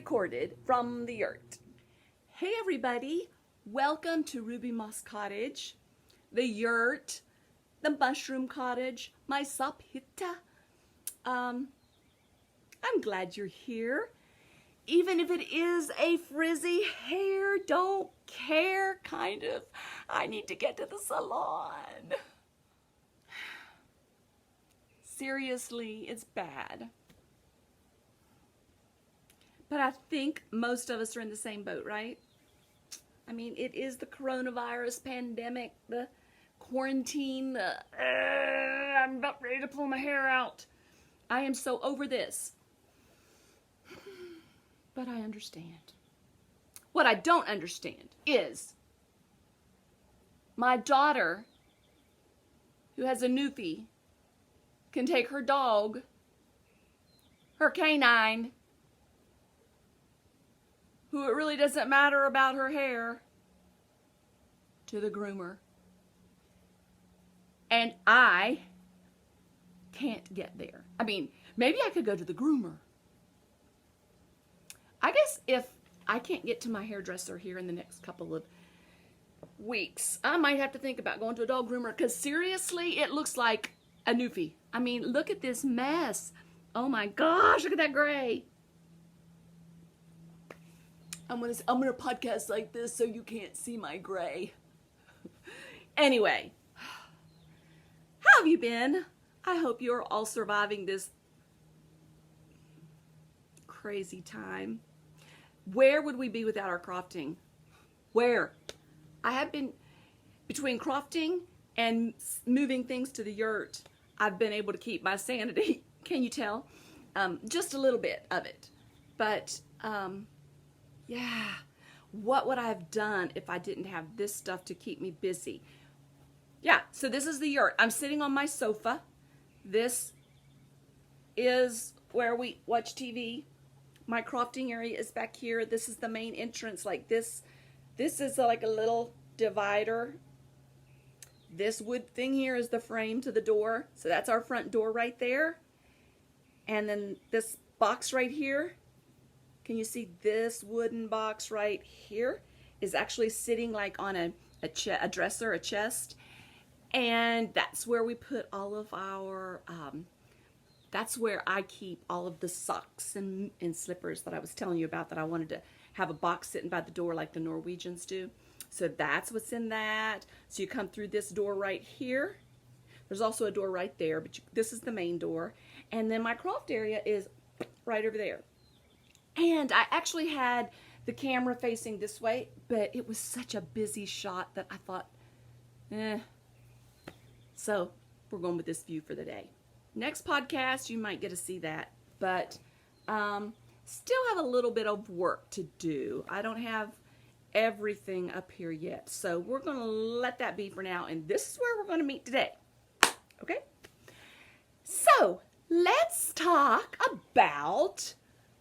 recorded from the yurt. Hey everybody, welcome to Ruby Moss Cottage, the yurt, the mushroom cottage, my sapita. I'm glad you're here. Even if it is a frizzy hair, don't care kind of. I need to get to the salon. Seriously, it's bad. But I think most of us are in the same boat, right? I mean, it is the coronavirus pandemic, the quarantine, I'm about ready to pull my hair out. I am so over this. But I understand. What I don't understand is my daughter, who has a newfie, can take her dog, her canine, who it really doesn't matter about her hair, to the groomer. And I can't get there. I mean, maybe I could go to the groomer. I guess if I can't get to my hairdresser here in the next couple of weeks, I might have to think about going to a dog groomer, because seriously, it looks like a newfie. I mean, look at this mess. Oh my gosh, look at that gray. I'm gonna podcast like this so you can't see my gray. Anyway, how have you been? I hope you're all surviving this crazy time. Where would we be without our crofting? Where? I have been, between crofting and moving things to the yurt, I've been able to keep my sanity. Can you tell? Just a little bit of it. But, yeah, what would I have done if I didn't have this stuff to keep me busy? Yeah, so this is the yurt. I'm sitting on my sofa. This is where we watch TV. My crofting area is back here. This is the main entrance. Like this is like a little divider. This wood thing here is the frame to the door. So that's our front door right there. And then this box right here, can you see this wooden box right here is actually sitting like on a dresser, a chest. And that's where we put all of our, that's where I keep all of the socks and slippers that I was telling you about, that I wanted to have a box sitting by the door like the Norwegians do. So that's what's in that. So you come through this door right here. There's also a door right there, but this is the main door. And then my croft area is right over there. And I actually had the camera facing this way, but it was such a busy shot that I thought, So we're going with this view for the day. Next podcast, you might get to see that, but still have a little bit of work to do. I don't have everything up here yet, so we're going to let that be for now, and this is where we're going to meet today. Okay? So let's talk about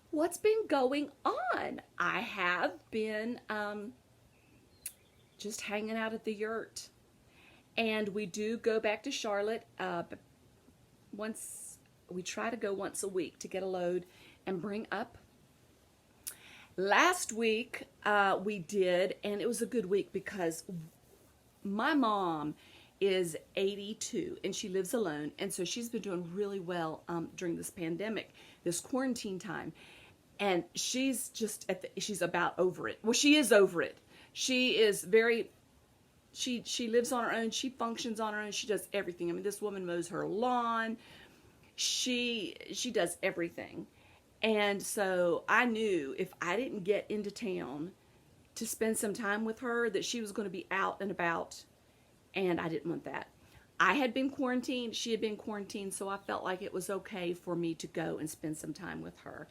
what's been going on. I have been just hanging out at the yurt. And we do go back to Charlotte we try to go once a week to get a load and bring up. Last week we did, and it was a good week because my mom is 82 and she lives alone, and so she's been doing really well during this pandemic, this quarantine time, and she's just she's about over it. Well, she is over it. She is very. She lives on her own. She functions on her own. She does everything. I mean, this woman mows her lawn. She does everything. And so I knew if I didn't get into town to spend some time with her, that she was going to be out and about, and I didn't want that. I had been quarantined. She had been quarantined, so I felt like it was okay for me to go and spend some time with her.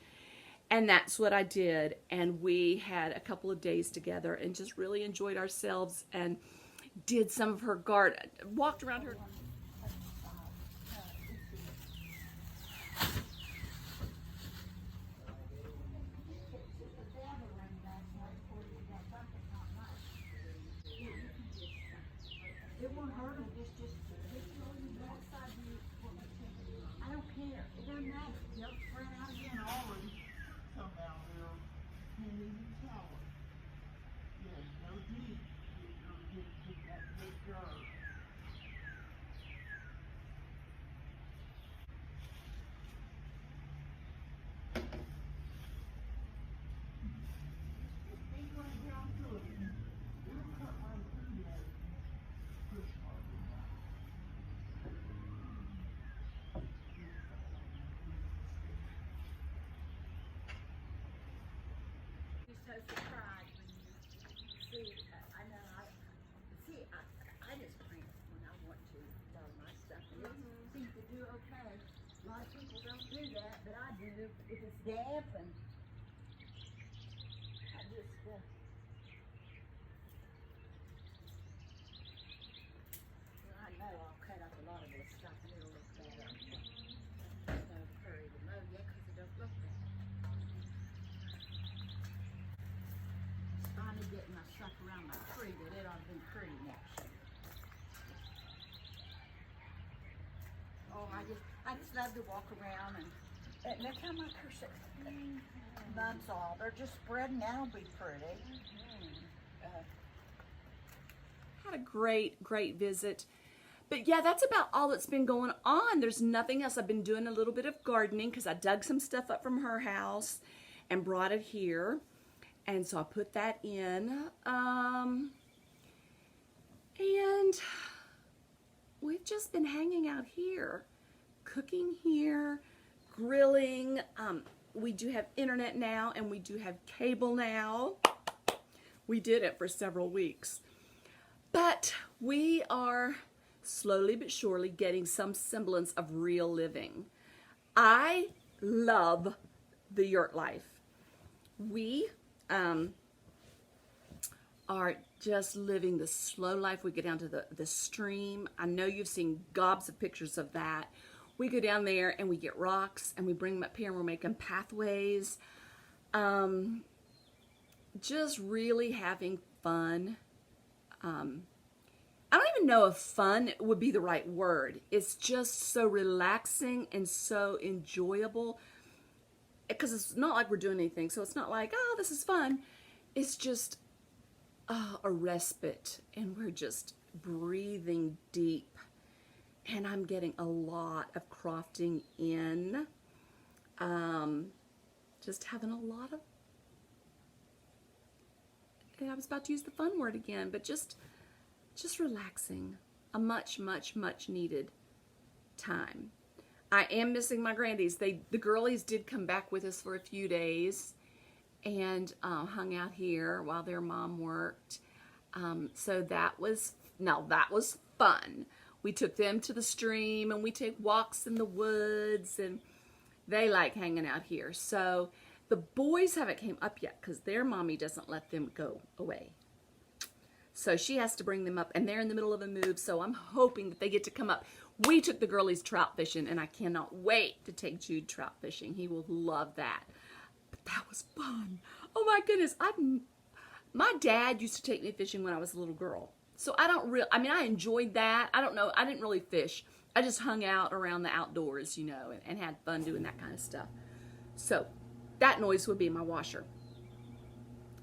And that's what I did. And we had a couple of days together and just really enjoyed ourselves and did some of her garden, walked around her. It won't hurt them, just I don't care. It doesn't matter. They'll spread out again all of them. Come down here. so surprised when you see, I know, I just print when I want to, all my stuff, and it seems to do okay. A lot of people don't do that, but I do, if it's damp, and I just, I know I'll cut up a lot of this stuff and it'll look better. There's no hurry to mow yet because it don't look bad. Just finally getting my stuff around my tree that it ought to be pretty next year. Oh, I just love to walk around and look how my buds all, they're just spreading out, be pretty. Had a great visit. But yeah, that's about all that's been going on. There's nothing else. I've been doing a little bit of gardening because I dug some stuff up from her house and brought it here. And so I put that in. And we've just been hanging out here, cooking here, grilling. We do have internet now and we do have cable now. We did it for several weeks. But we are slowly but surely getting some semblance of real living. I love the yurt life. We are just living the slow life. We go down to the stream. I know you've seen gobs of pictures of that. We go down there and we get rocks and we bring them up here and we're making pathways. Just really having fun. I don't even know if fun would be the right word. It's just so relaxing and so enjoyable because it's not like we're doing anything. So it's not like, oh, this is fun. It's just a respite and we're just breathing deep. And I'm getting a lot of crofting in. Just having a lot of, I was about to use the fun word again, but just relaxing. A much needed time. I am missing my grandies. The girlies did come back with us for a few days and hung out here while their mom worked. So that was fun. We took them to the stream and we take walks in the woods and they like hanging out here. So the boys haven't came up yet because their mommy doesn't let them go away. So she has to bring them up and they're in the middle of a move. So I'm hoping that they get to come up. We took the girlies trout fishing and I cannot wait to take Jude trout fishing. He will love that. But that was fun. Oh my goodness. My dad used to take me fishing when I was a little girl. So I enjoyed that. I don't know. I didn't really fish. I just hung out around the outdoors, and had fun doing that kind of stuff. So that noise would be my washer.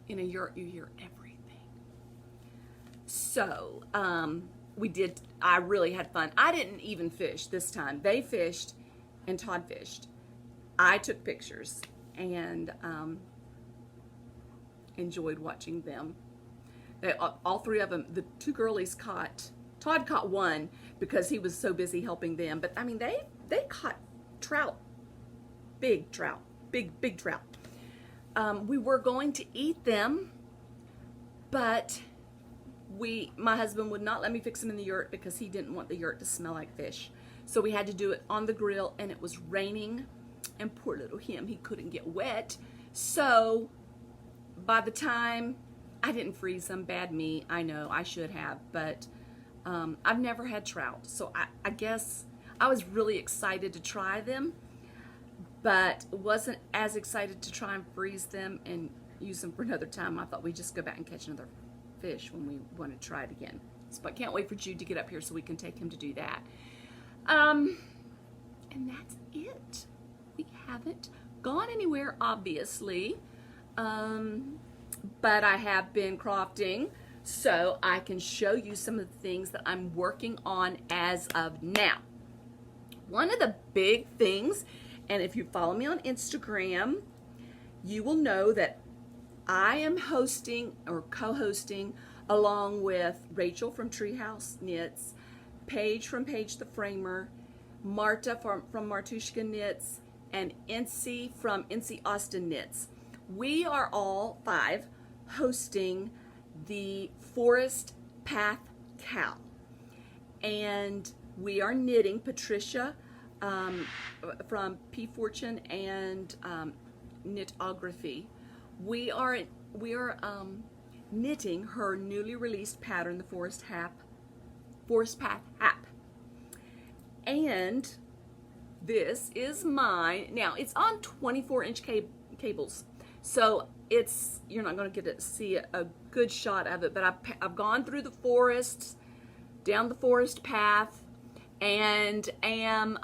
In a yurt, you hear everything. So I really had fun. I didn't even fish this time. They fished and Todd fished. I took pictures and enjoyed watching them. All three of them, the two girlies Todd caught one because he was so busy helping them. But I mean, they caught trout, big trout. We were going to eat them, but my husband would not let me fix them in the yurt because he didn't want the yurt to smell like fish. So we had to do it on the grill and it was raining and poor little him, he couldn't get wet. So by the time I didn't freeze them, bad me, I know I should have, but I've never had trout. So I guess I was really excited to try them, but wasn't as excited to try and freeze them and use them for another time. I thought we'd just go back and catch another fish when we want to try it again. So I can't wait for Jude to get up here so we can take him to do that. And that's it. We haven't gone anywhere, obviously. But I have been crofting, so I can show you some of the things that I'm working on as of now. One of the big things, and if you follow me on Instagram, you will know that I am hosting or co-hosting along with Rachel from Treehouse Knits, Paige from Paige the Framer, Marta from Martushka Knits, and Ency from Ency Austin Knits. We are all 5 hosting the Forest Path Cow. And we are knitting Patricia from P Fortune and Knitography. We are knitting her newly released pattern, the Forest Path Hap. And this is mine. Now it's on 24-inch cables, so you're not going to get to see a good shot of it. But I've gone through the forests, down the forest path, and am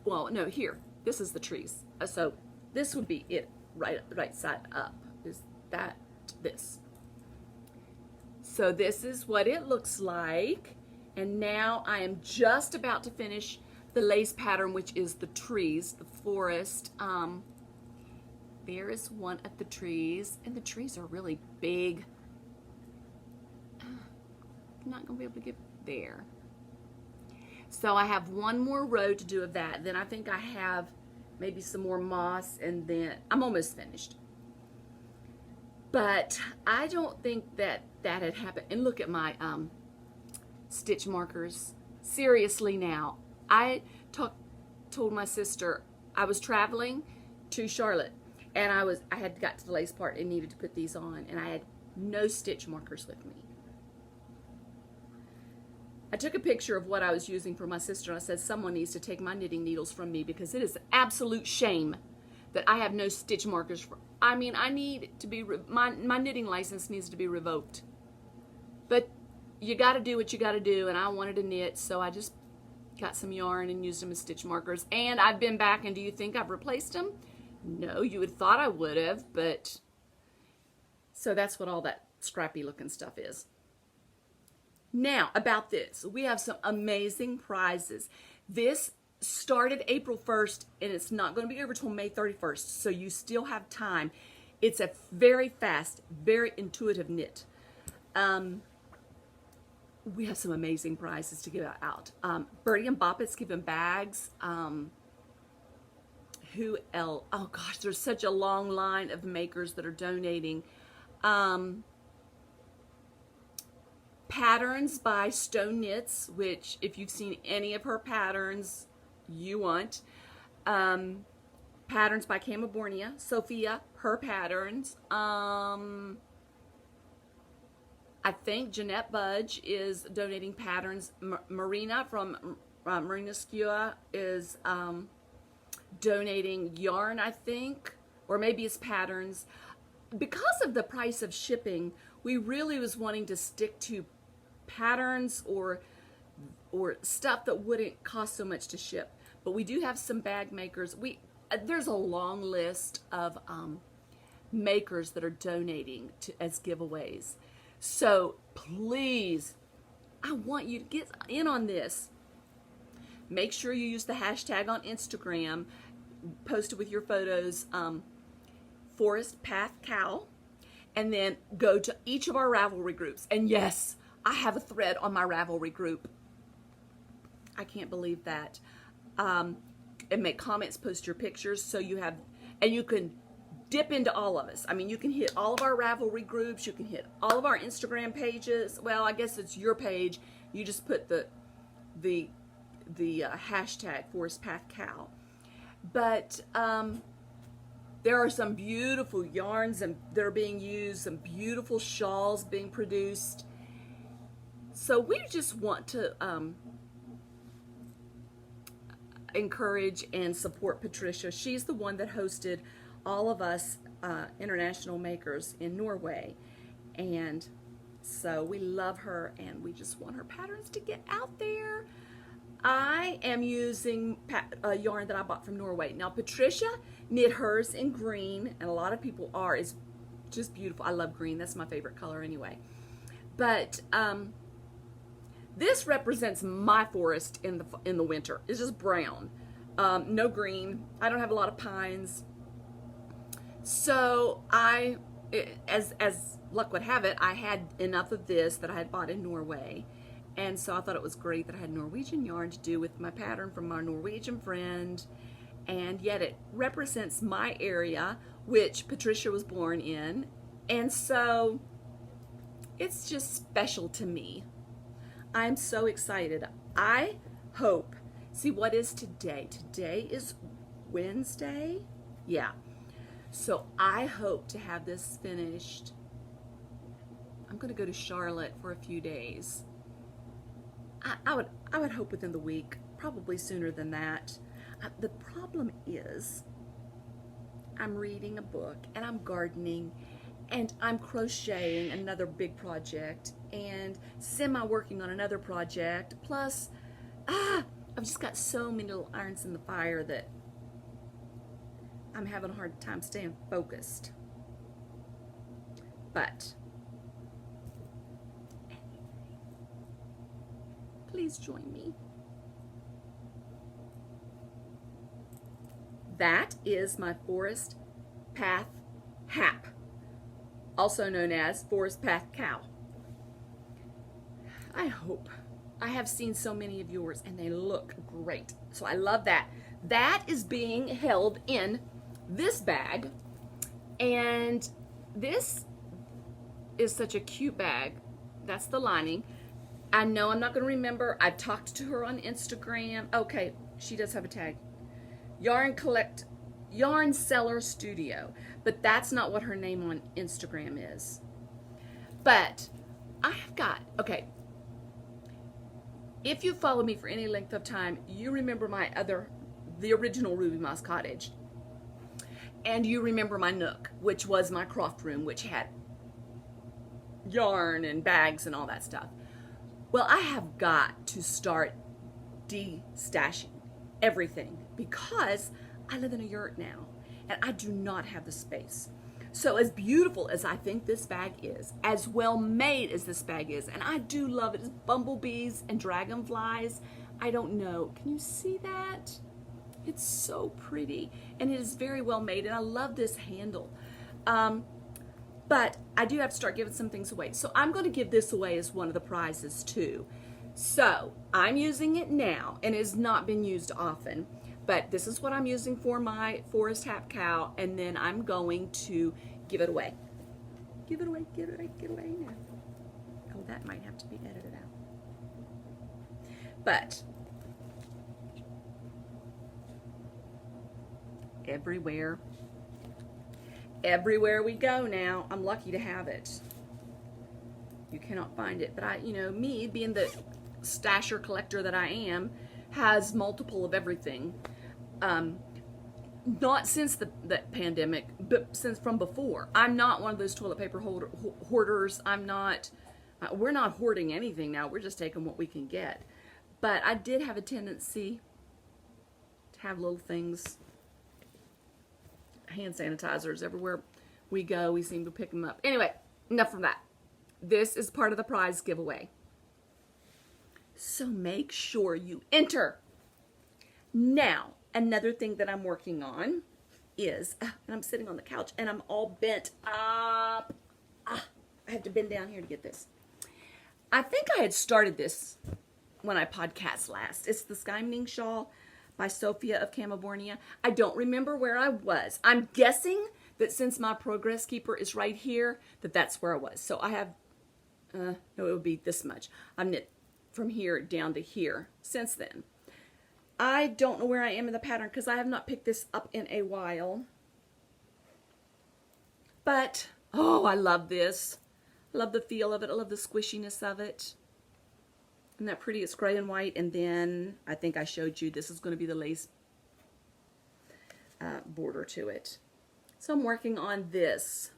well, no, here. This is the trees. So this would be it, right side up. Is that this? So this is what it looks like. And now I am just about to finish the lace pattern, which is the trees, the forest. There is one of the trees, and the trees are really big. I'm not gonna be able to get there. So I have one more row to do of that. Then I think I have maybe some more moss, and then I'm almost finished. But I don't think that had happened. And look at my stitch markers. Seriously now. I told my sister I was traveling to Charlotte, and I had got to the lace part and needed to put these on, and I had no stitch markers with me. I took a picture of what I was using for my sister, and I said, someone needs to take my knitting needles from me, because it is an absolute shame that I have no stitch markers. I mean, I need to be, my knitting license needs to be revoked. But you got to do what you got to do, and I wanted to knit, so I just got some yarn and used them as stitch markers. And I've been back, and do you think I've replaced them? No, you would have thought I would have, but so that's what all that scrappy looking stuff is. Now, about this, we have some amazing prizes. This started April 1st, and it's not going to be over till May 31st, so you still have time. It's a very fast, very intuitive knit. We have some amazing prizes to give out. Birdie and Bop is giving bags. Who else? Oh gosh, there's such a long line of makers that are donating. Patterns by Stone Knits, which if you've seen any of her patterns, you want. Patterns by Camabornia, Sofia, her patterns. I think Jeanette Budge is donating patterns. Marina from Marina Skua is donating yarn, I think, or maybe it's patterns. Because of the price of shipping, we really was wanting to stick to patterns or stuff that wouldn't cost so much to ship. But we do have some bag makers. There's a long list of makers that are donating as giveaways. So please, I want you to get in on this. Make sure you use the hashtag on Instagram, post it with your photos, Forest Path Cow, and then go to each of our Ravelry groups. And yes, I have a thread on my Ravelry group. I can't believe that. And make comments, post your pictures, so you have, and you can dip into all of us. I mean, you can hit all of our Ravelry groups. You can hit all of our Instagram pages. Well, I guess it's your page. You just put the hashtag Forest Path Cow. But there are some beautiful yarns that are being used, some beautiful shawls being produced. So we just want to encourage and support Patricia. She's the one that hosted all of us international makers in Norway, and so we love her, and we just want her patterns to get out there. I am using yarn that I bought from Norway. Now Patricia knit hers in green, and a lot of people are. It's just beautiful. I love green. That's my favorite color anyway. But this represents my forest in the winter. It's just brown, no green. I don't have a lot of pines. So as luck would have it, I had enough of this that I had bought in Norway. And so I thought it was great that I had Norwegian yarn to do with my pattern from our Norwegian friend. And yet it represents my area which Patricia was born in. And so it's just special to me. I'm so excited. I hope, see, what is today? Today is Wednesday? Yeah. So I hope to have this finished. I'm going to go to Charlotte for a few days. I would hope within the week, probably sooner than that. The problem is I'm reading a book and I'm gardening and I'm crocheting, another big project, and semi-working on another project. Plus, I've just got so many little irons in the fire that I'm having a hard time staying focused. But please join me. That is my Forest Path Hap, also known as Forest Path Cow. I hope. I have seen so many of yours and they look great. So I love that. That is being held in this bag, and this is such a cute bag. That's the lining. I know I'm not going to remember. I've talked to her on Instagram. Okay, she does have a tag. Yarn Seller Studio, but that's not what her name on Instagram is. But I have got, okay, if you follow me for any length of time, you remember the original Ruby Moss Cottage. And you remember my nook, which was my Croft room, which had yarn and bags and all that stuff. Well, I have got to start de-stashing everything because I live in a yurt now and I do not have the space. So as beautiful as I think this bag is, as well made as this bag is, and I do love it, it's bumblebees and dragonflies. I don't know, can you see that? It's so pretty, and it is very well made, and I love this handle. But I do have to start giving some things away. So I'm going to give this away as one of the prizes too. So I'm using it now, and it has not been used often, but this is what I'm using for my Forest Hap Cow, and then I'm going to give it away. Give it away, give it away, give it away now. Oh, that might have to be edited out. But everywhere we go now, I'm lucky to have it. You cannot find it, but me being the stasher collector that I am, has multiple of everything. Not since the pandemic, but since from before. I'm not one of those toilet paper hoarders. We're not hoarding anything now. We're just taking what we can get. But I did have a tendency to have little things. Hand sanitizers everywhere we go. We seem to pick them up. Anyway, enough from that. This is part of the prize giveaway. So make sure you enter. Now, another thing that I'm working on is, and I'm sitting on the couch and I'm all bent up. I have to bend down here to get this. I think I had started this when I podcast last. It's the Skmning Shawl by Sofia of California. I don't remember where I was. I'm guessing that since my progress keeper is right here, that's where I was. So I have, no, it would be this much. I've knit from here down to here since then. I don't know where I am in the pattern because I have not picked this up in a while. But, oh, I love this. I love the feel of it. I love the squishiness of it. Isn't that pretty? It's gray and white, and then I think I showed you this is going to be the lace border to it. So I'm working on this.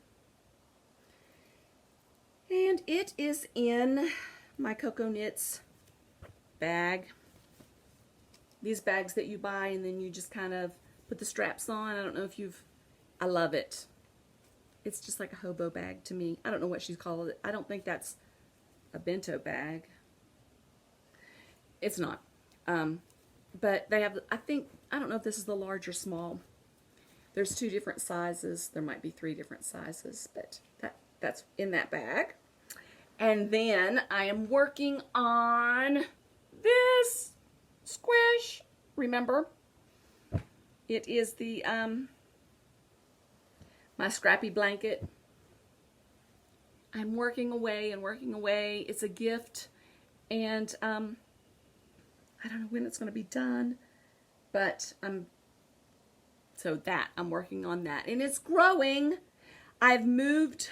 And it is in my Cocoa Knits bag. These bags that you buy and then you just kind of put the straps on. I don't know if I love it. It's just like a hobo bag to me. I don't know what she's called it. I don't think that's a bento bag. It's not. But they have, I don't know if this is the large or small. There's 2 different sizes. There might be 3 different sizes, but that's in that bag. And then I am working on this squish. Remember? It is the my Scrappy blanket. I'm working away and working away. It's a gift, and I don't know when it's going to be done, but I'm working on that, and it's growing. I've moved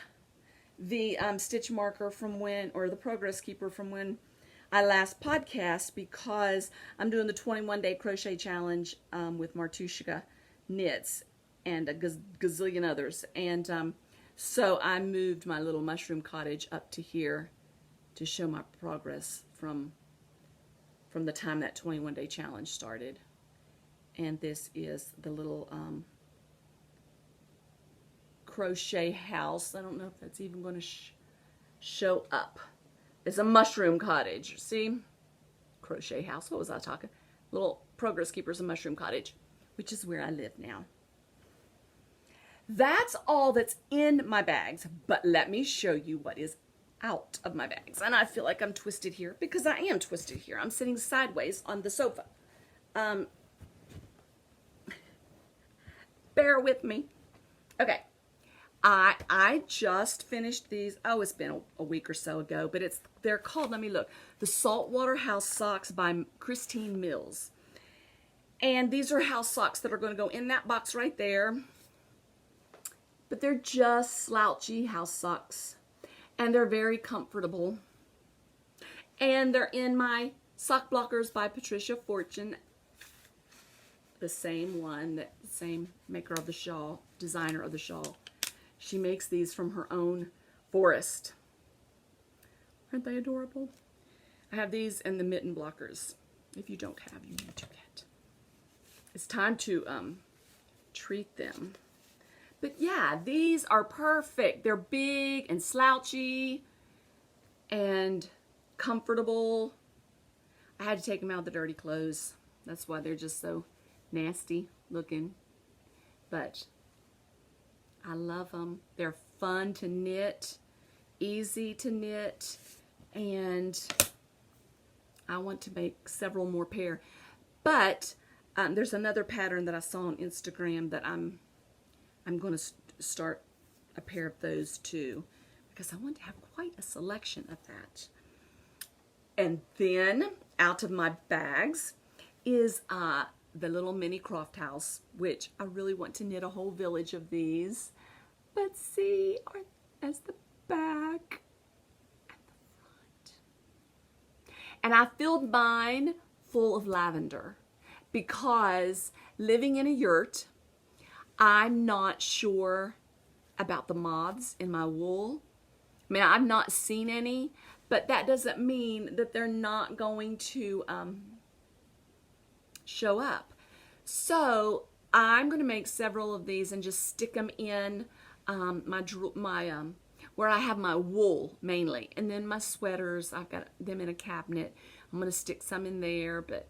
the stitch marker from the progress keeper from when I last podcast, because I'm doing the 21-day crochet challenge with Marta knits and a gazillion others, and so I moved my little mushroom cottage up to here to show my progress from the time that 21-day challenge started. And this is the little crochet house. I don't know if that's even going to show up. It's a mushroom cottage. See? Crochet house. What was I talking? Little progress keeper's a mushroom cottage, which is where I live now. That's all that's in my bags, but let me show you what is out of my bags. And I feel like I'm twisted here because I am twisted here. I'm sitting sideways on the sofa. Bear with me. Okay. I just finished these. Oh, it's been a week or so ago, but they're called, let me look, the Saltwater House Socks by Christine Mills. And these are house socks that are going to go in that box right there. But they're just slouchy house socks. And they're very comfortable. And they're in my Sock Blockers by Patricia Fortune. The same one, the same maker of the shawl, designer of the shawl. She makes these from her own forest. Aren't they adorable? I have these and the mitten blockers. If you don't have, you need to get. It's time to treat them. But yeah, these are perfect. They're big and slouchy and comfortable. I had to take them out of the dirty clothes. That's why they're just so nasty looking. But I love them. They're fun to knit, easy to knit, and I want to make several more pair. But there's another pattern that I saw on Instagram that I'm going to start a pair of those too, because I want to have quite a selection of that. And then out of my bags is the little mini Croft house, which I really want to knit a whole village of these. But see, that's the back and the front. And I filled mine full of lavender because living in a yurt, I'm not sure about the moths in my wool. I mean, I've not seen any, but that doesn't mean that they're not going to show up. So I'm going to make several of these and just stick them in where I have my wool mainly, and then my sweaters, I've got them in a cabinet. I'm going to stick some in there, but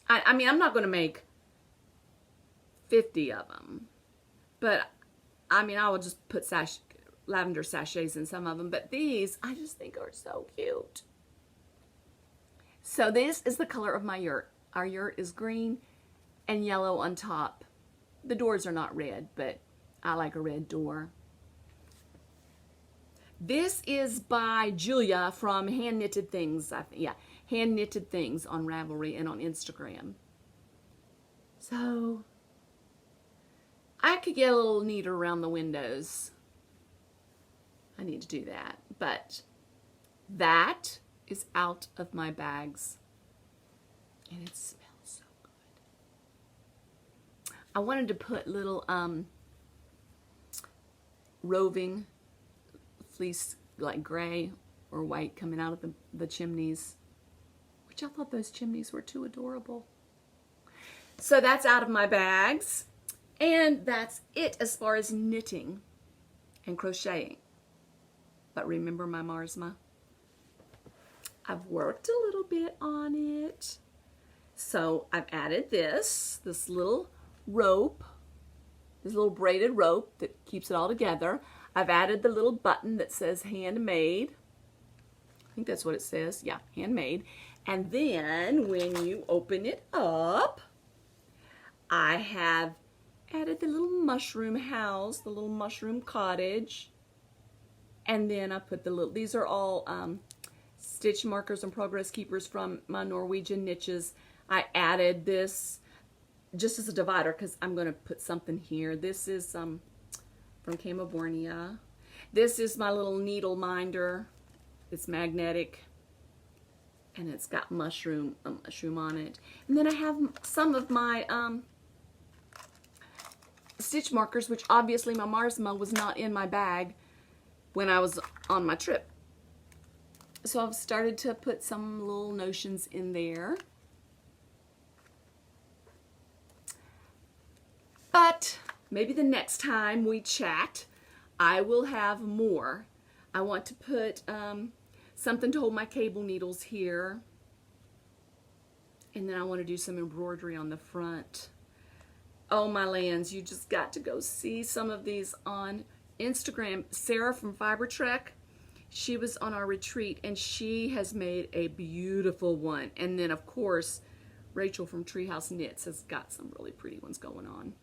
I mean, I'm not going to make 50 of them, but I mean, I will just put lavender sachets in some of them, but these I just think are so cute. So this is the color of my yurt. Our yurt is green and yellow on top. The doors are not red, but I like a red door. This is by Julia from Hand Knitted Things. Hand Knitted Things on Ravelry and on Instagram. So I could get a little neater around the windows. I need to do that. But that is out of my bags. And it smells so good. I wanted to put little roving fleece, like gray or white, coming out of the chimneys, which I thought those chimneys were too adorable. So that's out of my bags, and that's it as far as knitting and crocheting. But remember my Marsma? I've worked a little bit on it. So I've added this little rope, this little braided rope that keeps it all together. I've added the little button that says handmade. I think that's what it says. Yeah, handmade. And then when you open it up, I have added the little mushroom house, the little mushroom cottage. And then I put the little, these are all stitch markers and progress keepers from my Norwegian niches. I added this just as a divider because I'm going to put something here. This is from California. This is my little needle minder. It's magnetic and it's got mushroom on it. And then I have some of my stitch markers, which obviously my Marsma was not in my bag when I was on my trip. So I've started to put some little notions in there. But maybe the next time we chat, I will have more. I want to put something to hold my cable needles here. And then I want to do some embroidery on the front. Oh, my lands, you just got to go see some of these on Instagram. Sarah from Fiber Trek, she was on our retreat and she has made a beautiful one. And then, of course, Rachel from Treehouse Knits has got some really pretty ones going on.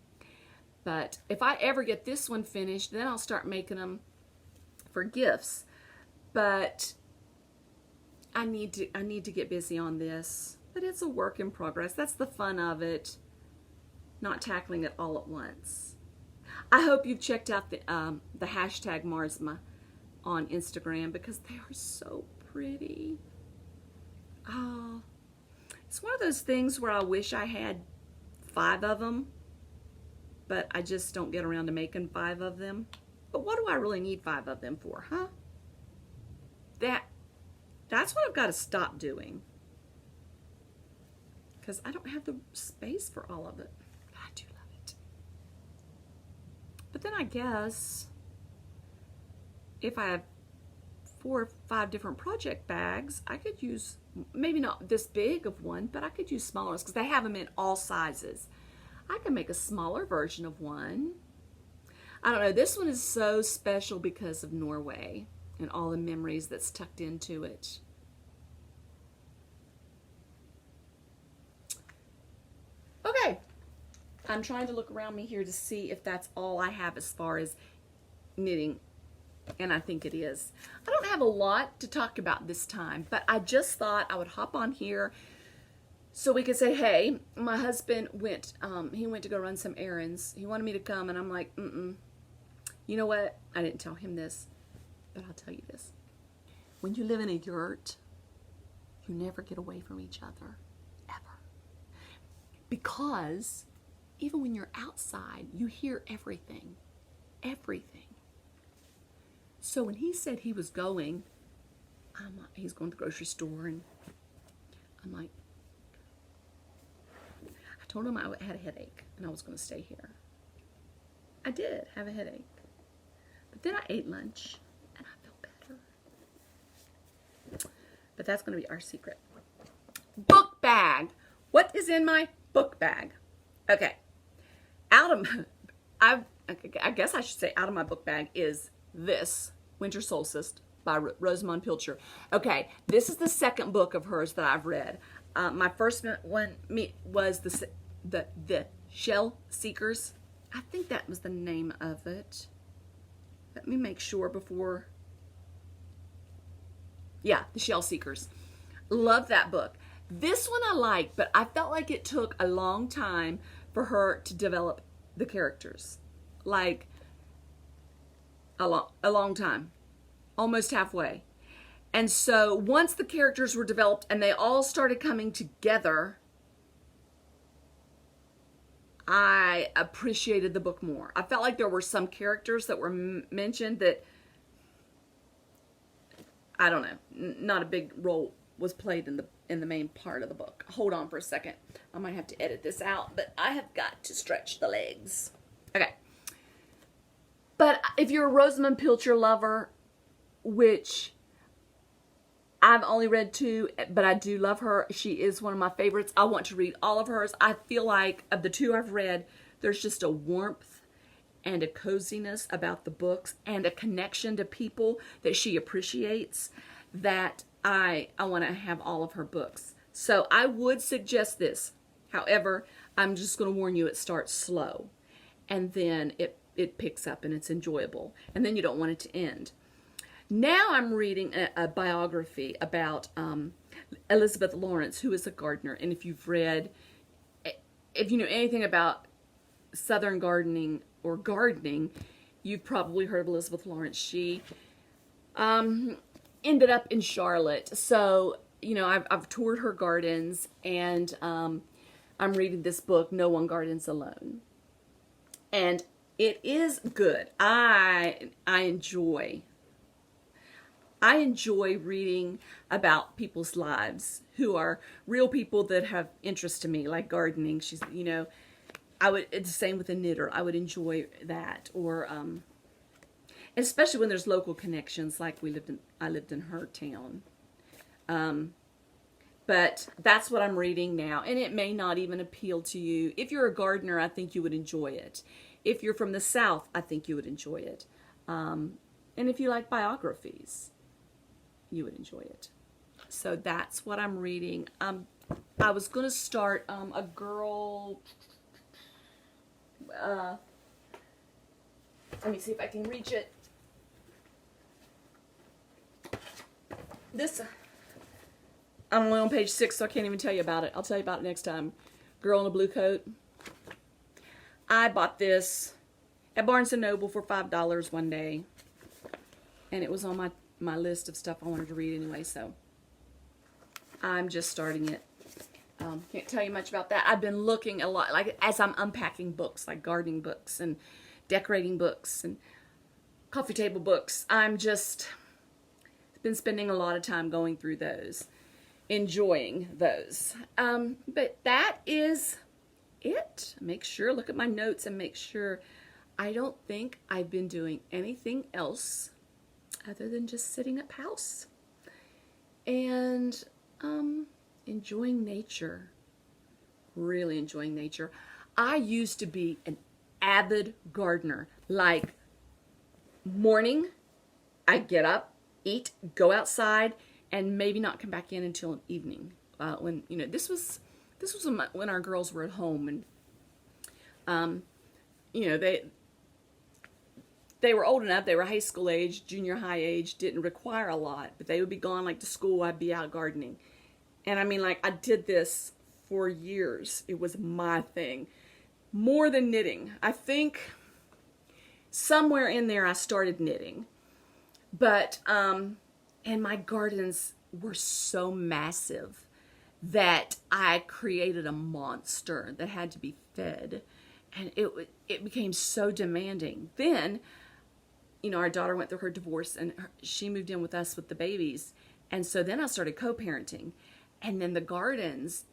But if I ever get this one finished, then I'll start making them for gifts. But I need to get busy on this. But it's a work in progress. That's the fun of it. Not tackling it all at once. I hope you've checked out the hashtag Marsma on Instagram because they are so pretty. Oh, it's one of those things where I wish I had 5 of them. But I just don't get around to making 5 of them. But what do I really need 5 of them for, huh? That's what I've got to stop doing. Because I don't have the space for all of it. But I do love it. But then I guess if I have 4 or 5 different project bags, I could use, maybe not this big of one, but I could use smaller ones because they have them in all sizes. I can make a smaller version of one. I don't know. This one is so special because of Norway and all the memories that's tucked into it. Okay. I'm trying to look around me here to see if that's all I have as far as knitting. And I think it is. I don't have a lot to talk about this time, but I just thought I would hop on here so we could say, hey, my husband went, he went to go run some errands. He wanted me to come, and I'm like, You know what? I didn't tell him this, but I'll tell you this. When you live in a yurt, you never get away from each other, ever. Because even when you're outside, you hear everything. Everything. So when he said he was going, he's going to the grocery store, and I'm like, I told him I had a headache and I was going to stay here. I did have a headache. But then I ate lunch and I felt better. But that's going to be our secret. Book bag. What is in my book bag? Okay. I guess I should say out of my book bag is this, Winter Solstice by Rosamunde Pilcher. Okay, this is the second book of hers that I've read. My first one was the Shell Seekers. I think that was the name of it. Let me make sure before. Yeah, the Shell Seekers. Love that book. This one I like, but I felt like it took a long time for her to develop the characters. Like a long time. Almost halfway. And so once the characters were developed and they all started coming together, I appreciated the book more. I felt like there were some characters that were mentioned that, I don't know, not a big role was played in the main part of the book. Hold on for a second. I might have to edit this out, but I have got to stretch the legs. Okay. But if you're a Rosamunde Pilcher lover, which I've only read 2, but I do love her. She is one of my favorites. I want to read all of hers. I feel like of the 2 I've read, there's just a warmth and a coziness about the books and a connection to people that she appreciates that I want to have all of her books. So I would suggest this. However, I'm just going to warn you, it starts slow. and then it picks up and it's enjoyable, and then you don't want it to end. Now I'm reading a biography about Elizabeth Lawrence, who is a gardener. And if you know anything about Southern gardening or gardening, you've probably heard of Elizabeth Lawrence. She ended up in Charlotte. So, I've toured her gardens, and I'm reading this book, No One Gardens Alone. And it is good. I enjoy reading about people's lives who are real people that have interest to me, like gardening. It's the same with a knitter. I would enjoy that, or especially when there's local connections, like I lived in her town. But that's what I'm reading now, and it may not even appeal to you. If you're a gardener, I think you would enjoy it. If you're from the South, I think you would enjoy it. And if you like biographies, you would enjoy it. So that's what I'm reading. I was going to start a girl... let me see if I can reach it. I'm only on page 6, so I can't even tell you about it. I'll tell you about it next time. Girl in a blue coat. I bought this at Barnes & Noble for $5 one day. And it was on my list of stuff I wanted to read anyway, so I'm just starting it. Can't tell you much about that. I've been looking a lot, like as I'm unpacking books, like gardening books and decorating books and coffee table books. I'm just been spending a lot of time going through those, enjoying those. But that is it. Look at my notes and make sure. I don't think I've been doing anything else other than just sitting at house and enjoying nature. Really enjoying nature. I used to be an avid gardener. Like, morning, I'd get up, eat, go outside, and maybe not come back in until evening. When this was when our girls were at home, and they were old enough. They were high school age, junior high age, didn't require a lot, but they would be gone like to school. I'd be out gardening. And I did this for years. It was my thing. More than knitting. I think somewhere in there I started knitting. But, and my gardens were so massive that I created a monster that had to be fed. And it became so demanding. Then, our daughter went through her divorce, and she moved in with us with the babies. And so then I started co-parenting. And then the gardens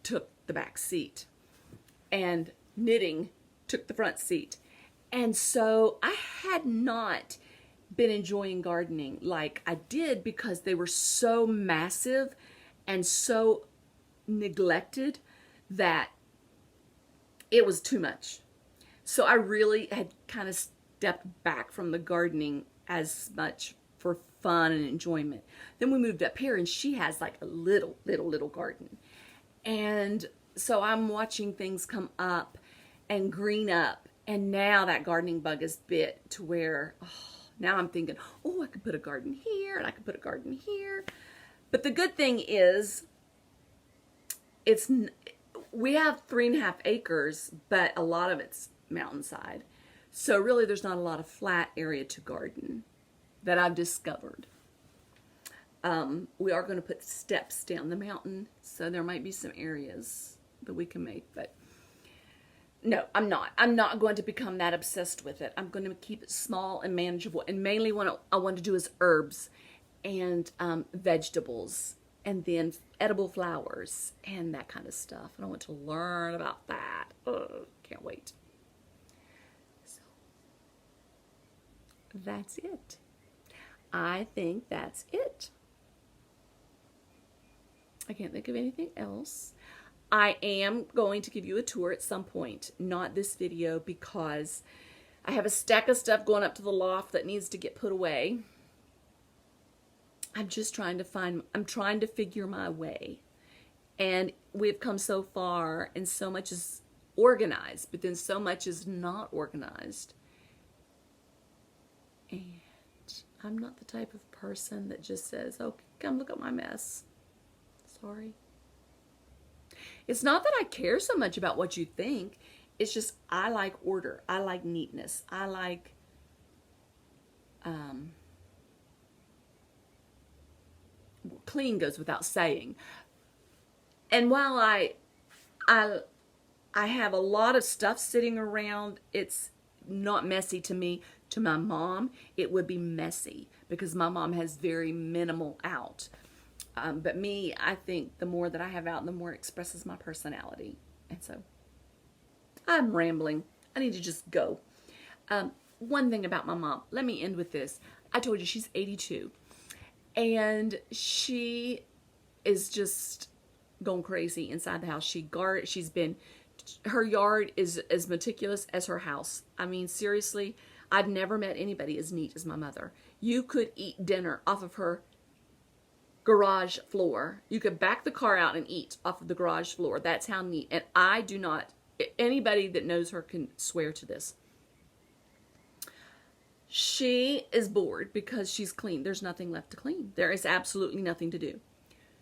took the back seat. And knitting took the front seat. And so I had not been enjoying gardening like I did because they were so massive and so neglected that it was too much. So I really had kind of stepped back from the gardening as much for fun and enjoyment. Then we moved up here, and she has like a little garden. And so I'm watching things come up and green up. And now that gardening bug is bit to where, now I'm thinking, I could put a garden here and I could put a garden here. But the good thing is, we have 3.5 acres, but a lot of it's mountainside. So really there's not a lot of flat area to garden that I've discovered. We are going to put steps down the mountain, so there might be some areas that we can make, but no, I'm not. I'm not going to become that obsessed with it. I'm going to keep it small and manageable, and mainly what I want to do is herbs and vegetables, and then edible flowers and that kind of stuff. And I want to learn about that. Can't wait. So that's it. I think that's it. I can't think of anything else. I am going to give you a tour at some point, not this video, because I have a stack of stuff going up to the loft that needs to get put away. I'm trying to figure my way. And we've come so far, and so much is organized, but then so much is not organized. And I'm not the type of person that just says, oh, come look at my mess. Sorry. It's not that I care so much about what you think. It's just I like order. I like neatness. I like clean goes without saying. And while I have a lot of stuff sitting around, it's not messy to me. To my mom, it would be messy because my mom has very minimal out. But me, I think the more that I have out, the more it expresses my personality. And so I'm rambling. I need to just go. One thing about my mom, let me end with this. I told you she's 82. And she is just going crazy inside the house. Her yard is as meticulous as her house. I mean, seriously, I've never met anybody as neat as my mother. You could eat dinner off of her garage floor. You could back the car out and eat off of the garage floor. That's how neat. And I do not, anybody that knows her can swear to this. She is bored because she's clean. There's nothing left to clean. There is absolutely nothing to do.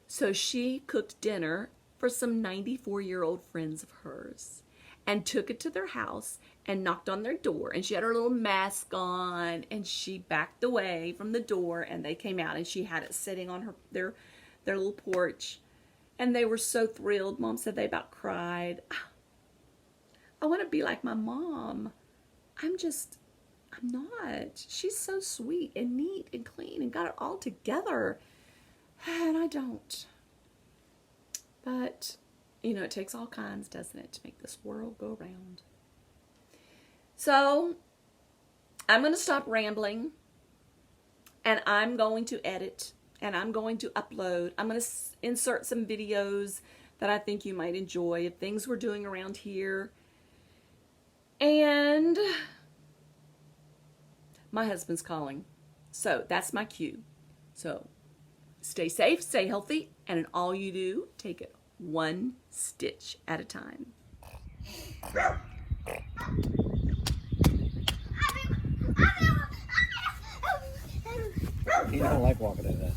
So she cooked dinner for some 94-year-old friends of hers and took it to their house and knocked on their door. And she had her little mask on and she backed away from the door and they came out and she had it sitting on their little porch. And they were so thrilled. Mom said they about cried. I want to be like my mom. I'm not. She's so sweet and neat and clean and got it all together. And I don't. But, you know, it takes all kinds, doesn't it, to make this world go round. So, I'm going to stop rambling. And I'm going to edit. And I'm going to upload. I'm going to insert some videos that I think you might enjoy of things we're doing around here. And my husband's calling. So, that's my cue. So, stay safe, stay healthy, and in all you do, take it one stitch at a time. He don't like walking in that.